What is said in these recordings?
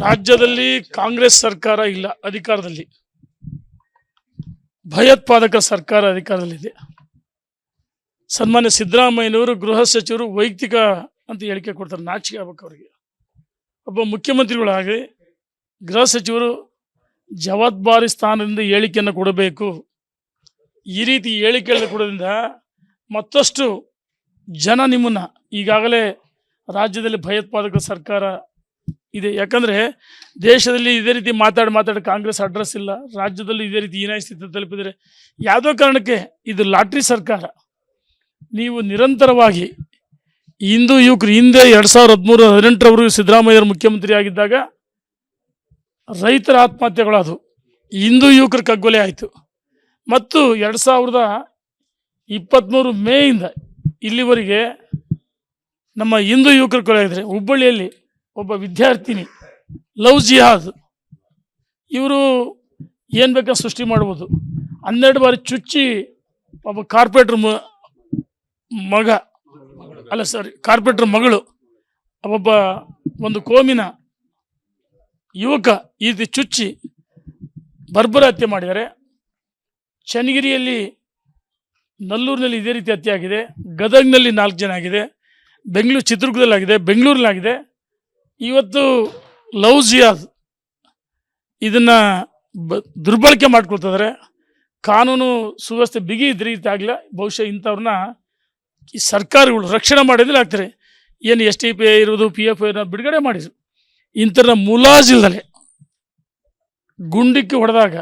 ರಾಜ್ಯದಲ್ಲಿ ಕಾಂಗ್ರೆಸ್ ಸರ್ಕಾರ ಇಲ್ಲ ಅಧಿಕಾರದಲ್ಲಿ, ಭಯೋತ್ಪಾದಕ ಸರ್ಕಾರ ಅಧಿಕಾರದಲ್ಲಿದೆ. ಸನ್ಮಾನ್ಯ ಸಿದ್ದರಾಮಯ್ಯನವರು ಗೃಹ ಸಚಿವರು ವೈಯಕ್ತಿಕ ಅಂತ ಹೇಳಿಕೆ ಕೊಡ್ತಾರೆ. ನಾಚಿಕೆ ಆಗಬೇಕು ಅವರಿಗೆ. ಒಬ್ಬ ಮುಖ್ಯಮಂತ್ರಿಗಳಾಗಿ ಗೃಹ ಸಚಿವರು ಜವಾಬ್ದಾರಿ ಸ್ಥಾನದಿಂದ ಹೇಳಿಕೆಯನ್ನು ಕೊಡಬೇಕು. ಈ ರೀತಿ ಹೇಳಿಕೆಗಳನ್ನು ಕೊಡೋದ್ರಿಂದ ಮತ್ತಷ್ಟು ಜನ ನಿಮ್ಮನ್ನ, ಈಗಾಗಲೇ ರಾಜ್ಯದಲ್ಲಿ ಭಯೋತ್ಪಾದಕ ಸರ್ಕಾರ ಇದೆ. ಯಾಕಂದರೆ ದೇಶದಲ್ಲಿ ಇದೇ ರೀತಿ ಮಾತಾಡಿ ಕಾಂಗ್ರೆಸ್ ಅಡ್ರೆಸ್ ಇಲ್ಲ, ರಾಜ್ಯದಲ್ಲಿ ಇದೇ ರೀತಿ ಹೀನಾಯ ಸ್ಥಿತಿ ತಲುಪಿದರೆ ಯಾವುದೋ ಕಾರಣಕ್ಕೆ ಇದು ಲಾಟ್ರಿ ಸರ್ಕಾರ. ನೀವು ನಿರಂತರವಾಗಿ ಹಿಂದೂ ಯುವಕರು ಹಿಂದೆ 2013-18ರವರೆಗೂ ಸಿದ್ದರಾಮಯ್ಯರು ಮುಖ್ಯಮಂತ್ರಿ ಆಗಿದ್ದಾಗ ರೈತರ ಆತ್ಮಹತ್ಯೆಗಳಾದವು, ಹಿಂದೂ ಯುವಕರ ಕಗ್ಗೊಲೆ ಆಯಿತು. ಮತ್ತು 2023 ಮೇಯಿಂದ ಇಲ್ಲಿವರೆಗೆ ನಮ್ಮ ಹಿಂದೂ ಯುವಕರು ಕೊಲೆ ಆಗಿದ್ದಾರೆ. ಹುಬ್ಬಳ್ಳಿಯಲ್ಲಿ ಒಬ್ಬ ವಿದ್ಯಾರ್ಥಿನಿ ಲವ್ ಜಿಹಾದ್, ಇವರು ಏನು ಬೇಕಾದ್ರೆ ಸೃಷ್ಟಿ ಮಾಡ್ಬೋದು. 12 ಬಾರಿ ಚುಚ್ಚಿ ಒಬ್ಬ ಕಾರ್ಪೊರೇಟ್ರ್ ಕಾರ್ಪೊರೇಟ್ರ್ ಮಗಳು, ಒಬ್ಬ ಒಂದು ಕೋಮಿನ ಯುವಕ ಈ ರೀತಿ ಚುಚ್ಚಿ ಬರ್ಬರ ಹತ್ಯೆ ಮಾಡಿದ್ದಾರೆ. ಚನ್ನಗಿರಿಯಲ್ಲಿ, ನಲ್ಲೂರಿನಲ್ಲಿ ಇದೇ ರೀತಿ ಹತ್ಯೆ ಆಗಿದೆ. ಗದಗ್ನಲ್ಲಿ 4 ಜನ ಆಗಿದೆ. ಚಿತ್ರದುರ್ಗದಲ್ಲಾಗಿದೆ, ಬೆಂಗಳೂರಲ್ಲಾಗಿದೆ. ಇವತ್ತು ಲವ್ ಜಿಯಾದ್ ಇದನ್ನು ದುರ್ಬಳಕೆ ಮಾಡ್ಕೊಳ್ತಿದ್ದಾರೆ. ಕಾನೂನು ಸುವ್ಯವಸ್ಥೆ ಬಿಗಿ ಇದ್ರೆ ರೀತಿ ಆಗಲಿಲ್ಲ. ಬಹುಶಃ ಇಂಥವ್ರನ್ನ ಈ ಸರ್ಕಾರಗಳು ರಕ್ಷಣೆ ಮಾಡಿದ್ರೆ ಆಗ್ತಾರೆ. ಏನು STPI ಇರೋದು, PF ಬಿಡುಗಡೆ ಮಾಡಿದ್ರು. ಇಂಥರ ಮುಲಾಜಿಲ್ದಲೆ ಗುಂಡಿಕ್ಕಿ ಹೊಡೆದಾಗ,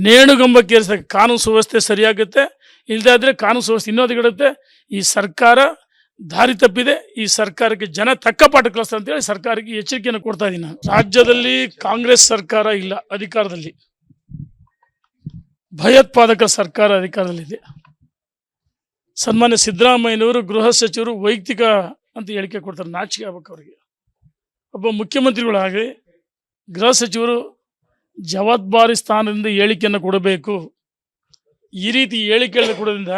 ನೇಣುಗಂಬಕ್ಕೆ ಏರಿಸಿದಾಗ ಕಾನೂನು ಸುವ್ಯವಸ್ಥೆ ಸರಿಯಾಗುತ್ತೆ. ಇಲ್ಲದಾದರೆ ಕಾನೂನು ಸುವ್ಯವಸ್ಥೆ ಇನ್ನೋದಿಗಿಡುತ್ತೆ. ಈ ಸರ್ಕಾರ ದಾರಿ ತಪ್ಪಿದೆ. ಈ ಸರ್ಕಾರಕ್ಕೆ ಜನ ತಕ್ಕ ಪಾಠ ಕಲಿಸ್ತಾರೆ ಅಂತೇಳಿ ಸರ್ಕಾರಕ್ಕೆ ಎಚ್ಚರಿಕೆಯನ್ನು ಕೊಡ್ತಾ ಇದ್ದೀನಿ ನಾನು. ರಾಜ್ಯದಲ್ಲಿ ಕಾಂಗ್ರೆಸ್ ಸರ್ಕಾರ ಇಲ್ಲ ಅಧಿಕಾರದಲ್ಲಿ, ಭಯೋತ್ಪಾದಕ ಸರ್ಕಾರ ಅಧಿಕಾರದಲ್ಲಿದೆ. ಸನ್ಮಾನ್ಯ ಸಿದ್ದರಾಮಯ್ಯನವರು ಗೃಹ ಸಚಿವರು ವೈಯಕ್ತಿಕ ಅಂತ ಹೇಳಿಕೆ ಕೊಡ್ತಾರೆ. ನಾಚಿಕೆ ಆಗಬೇಕು ಅವರಿಗೆ. ಒಬ್ಬ ಮುಖ್ಯಮಂತ್ರಿಗಳಾಗಿ ಗೃಹ ಸಚಿವರು ಜವಾಬ್ದಾರಿ ಸ್ಥಾನದಿಂದ ಹೇಳಿಕೆಯನ್ನು ಕೊಡಬೇಕು. ಈ ರೀತಿ ಹೇಳಿಕೆಗಳನ್ನು ಕೊಡೋದ್ರಿಂದ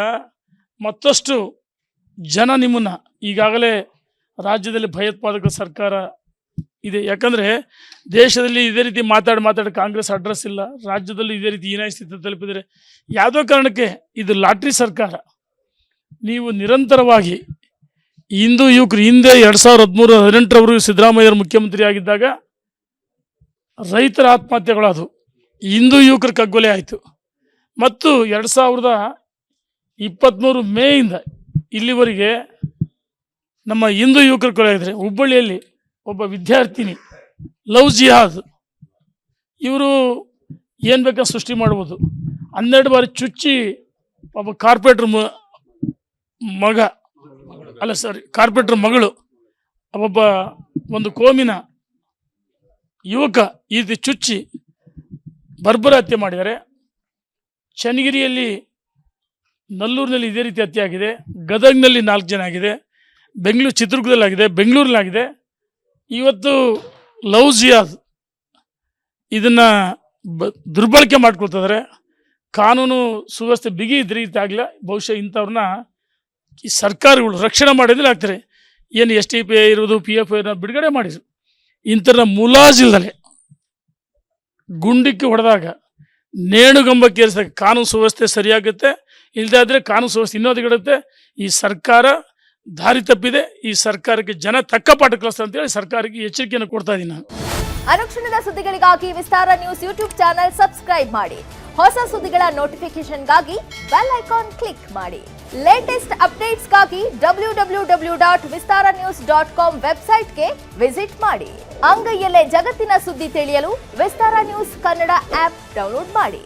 ಮತ್ತಷ್ಟು ಜನ ನಿಮ್ಮನ್ನ, ಈಗಾಗಲೇ ರಾಜ್ಯದಲ್ಲಿ ಭಯೋತ್ಪಾದಕ ಸರ್ಕಾರ ಇದೆ. ಯಾಕಂದರೆ ದೇಶದಲ್ಲಿ ಇದೇ ರೀತಿ ಮಾತಾಡಿ ಕಾಂಗ್ರೆಸ್ ಅಡ್ರೆಸ್ ಇಲ್ಲ, ರಾಜ್ಯದಲ್ಲಿ ಇದೇ ರೀತಿ ಹೀನಾಯ ಸ್ಥಿತಿ ತಲುಪಿದರೆ ಯಾವುದೋ ಕಾರಣಕ್ಕೆ ಇದು ಲಾಟ್ರಿ ಸರ್ಕಾರ. ನೀವು ನಿರಂತರವಾಗಿ ಹಿಂದೂ ಯುವಕರು ಹಿಂದೆ 2013-18ರವರೆಗೂ ಸಿದ್ದರಾಮಯ್ಯರು ಮುಖ್ಯಮಂತ್ರಿ ಆಗಿದ್ದಾಗ ರೈತರ ಆತ್ಮಹತ್ಯೆಗಳಾದವು, ಹಿಂದೂ ಯುವಕರ ಕಗ್ಗೊಲೆ ಆಯಿತು. ಮತ್ತು 2023 ಮೇಯಿಂದ ಇಲ್ಲಿವರೆಗೆ ನಮ್ಮ ಹಿಂದೂ ಯುವಕರು ಕೊಲೆ ಆಗಿದ್ದಾರೆ. ಹುಬ್ಬಳ್ಳಿಯಲ್ಲಿ ಒಬ್ಬ ವಿದ್ಯಾರ್ಥಿನಿ ಲವ್ ಜಿಹಾದ್, ಇವರು ಏನು ಬೇಕಾದ್ರೆ ಸೃಷ್ಟಿ ಮಾಡ್ಬೋದು. 12 ಬಾರಿ ಚುಚ್ಚಿ ಒಬ್ಬ ಕಾರ್ಪೊರೇಟ್ರ್ ಕಾರ್ಪೊರೇಟ್ರ್ ಮಗಳು, ಒಬ್ಬ ಒಂದು ಕೋಮಿನ ಯುವಕ ಈ ರೀತಿ ಚುಚ್ಚಿ ಬರ್ಬರ ಹತ್ಯೆ ಮಾಡಿದ್ದಾರೆ. ಚನ್ನಗಿರಿಯಲ್ಲಿ, ನಲ್ಲೂರಿನಲ್ಲಿ ಇದೇ ರೀತಿ ಹತ್ಯೆ ಆಗಿದೆ. ಗದಗ್ನಲ್ಲಿ 4 ಜನ ಆಗಿದೆ. ಚಿತ್ರದುರ್ಗದಲ್ಲಾಗಿದೆ, ಬೆಂಗಳೂರಲ್ಲಾಗಿದೆ. ಇವತ್ತು ಲವ್ ಜಿಯಾದ್ ಇದನ್ನು ದುರ್ಬಳಕೆ ಮಾಡ್ಕೊಳ್ತಿದ್ದಾರೆ. ಕಾನೂನು ಸುವ್ಯವಸ್ಥೆ ಬಿಗಿ ಇದ್ರೆ ರೀತಿ ಆಗಲಿಲ್ಲ. ಬಹುಶಃ ಇಂಥವ್ರನ್ನ ಈ ಸರ್ಕಾರಗಳು ರಕ್ಷಣೆ ಮಾಡಿದ್ರೆ ಆಗ್ತಾರೆ. ಏನು STPI ಇರೋದು, PF ಬಿಡುಗಡೆ ಮಾಡಿದ್ರು. ಇಂಥರ ಮುಲಾಜಿಲ್ದಲೆ ಗುಂಡಿಕ್ಕಿ ಹೊಡೆದಾಗ, ನೇಣುಗಂಬಕ್ಕೆ ಏರಿಸಿದಾಗ ಕಾನೂನು ಸುವ್ಯವಸ್ಥೆ ಸರಿಯಾಗುತ್ತೆ. ಇಲ್ಲದಾದರೆ ಕಾನೂನು ಸುವ್ಯವಸ್ಥೆ ಇನ್ನೋದಿಗಿಡುತ್ತೆ. ಈ ಸರ್ಕಾರ ದಾರಿ ತಪ್ಪಿದೆ. ಈ ಸರ್ಕಾರಕ್ಕೆ ಜನ ತಕ್ಕ ಪಾಠ ಕಲಿಸ್ತಾರೆ ಅಂತೇಳಿ ಸರ್ಕಾರಕ್ಕೆ ಎಚ್ಚರಿಕೆಯನ್ನು ಕೊಡ್ತಾ ಇದ್ದೀನಿ ನಾನು. ಅನುಕ್ಷಣದ ಸುದ್ದಿಗಳಿಗಾಗಿ ವಿಸ್ತಾರ ನ್ಯೂಸ್ ಯೂಟ್ಯೂಬ್ ಚಾನೆಲ್ ಸಬ್ಸ್ಕ್ರೈಬ್ ಮಾಡಿ. ಹೊಸ ಸುದ್ದಿಗಳ ನೋಟಿಫಿಕೇಶನ್ಗಾಗಿ ಬೆಲ್ ಐಕಾನ್ ಕ್ಲಿಕ್ ಮಾಡಿ. ಲೇಟೆಸ್ಟ್ ಅಪ್ಡೇಟ್ಸ್ಗಾಗಿ www.vistaranews.com ವೆಬ್ಸೈಟ್ಗೆ ವಿಸಿಟ್ ಮಾಡಿ. ಅಂಗೈಯಲ್ಲೇ ಜಗತ್ತಿನ ಸುದ್ದಿ ತಿಳಿಯಲು ವಿಸ್ತಾರ ನ್ಯೂಸ್ ಕನ್ನಡ ಆಪ್ ಡೌನ್ಲೋಡ್ ಮಾಡಿ.